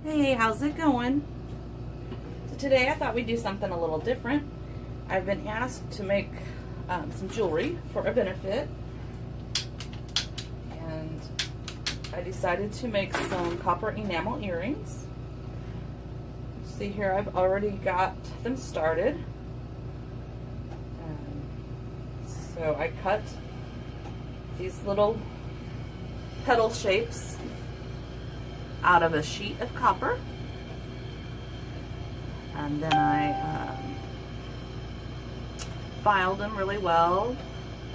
Hey, how's it going? So today I thought we'd do something a little different. I've been asked to make some jewelry for a benefit, and I decided to make some copper enamel earrings. See here, I've already got them started. So I cut these little petal shapes out of a sheet of copper, and then I filed them really well.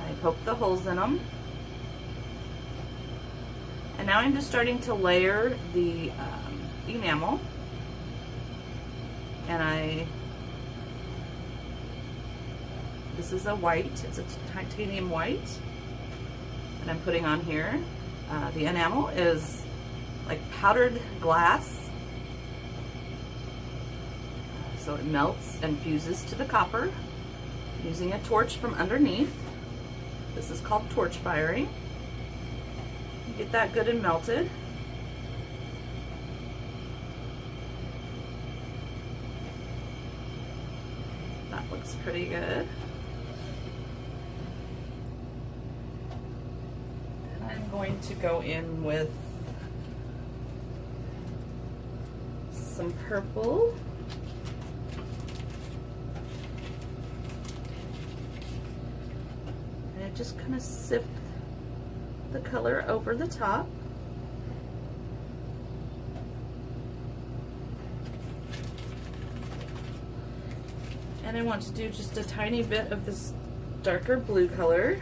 I poked the holes in them, and now I'm just starting to layer the enamel, and this is a white, it's a titanium white, and I'm putting on here. The enamel is like powdered glass, so it melts and fuses to the copper using a torch from underneath. This is called torch firing. You get that good and melted. That looks pretty good. Then I'm going to go in with some purple. And I just kind of sift the color over the top. And I want to do just a tiny bit of this darker blue color.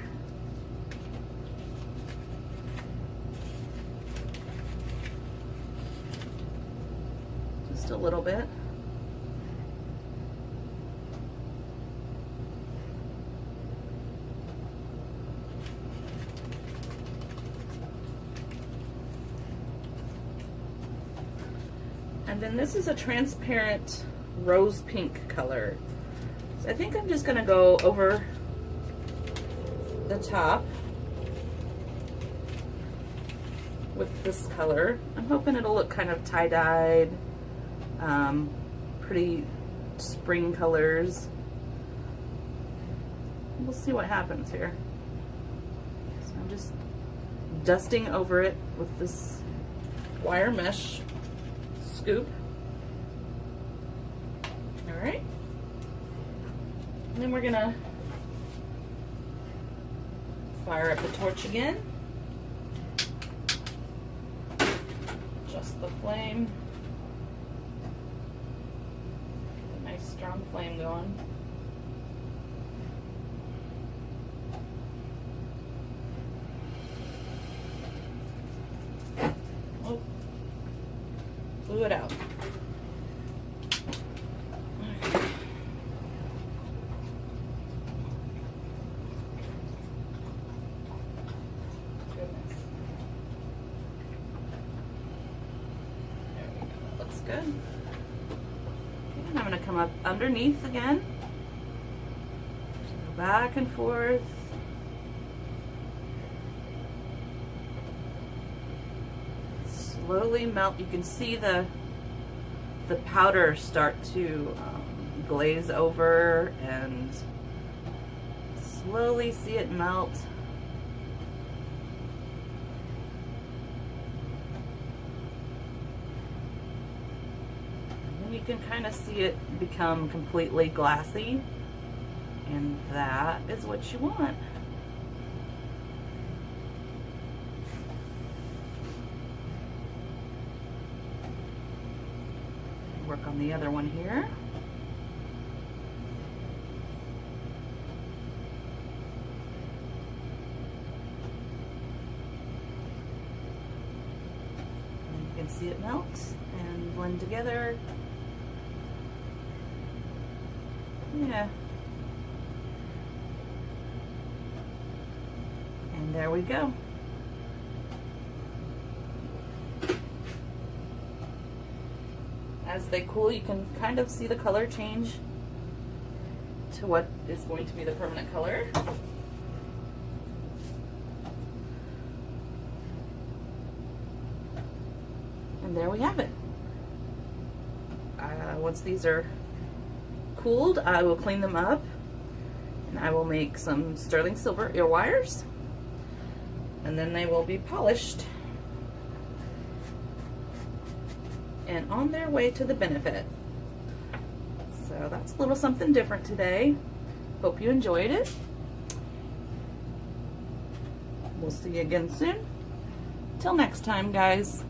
Just a little bit. And then this is a transparent rose pink color. So I think I'm just gonna go over the top with this color. I'm hoping it'll look kind of tie-dyed, pretty spring colors. We'll see what happens here. So I'm just dusting over it with this wire mesh scoop. All right. And then we're gonna fire up the torch again. Adjust the flame. Get a nice strong flame going. Oh, blew it out. Good. And I'm going to come up underneath again. Go back and forth. Slowly melt. You can see the powder start to glaze over, and slowly see it melt. You can kind of see it become completely glassy, and that is what you want. Work on the other one here. And you can see it melt and blend together. Yeah. And there we go. As they cool, you can kind of see the color change to what is going to be the permanent color. And there we have it. once these are cooled, I will clean them up and I will make some sterling silver ear wires, and then they will be polished and on their way to the benefit. So that's a little something different today. Hope you enjoyed it. We'll see you again soon. Till next time, guys.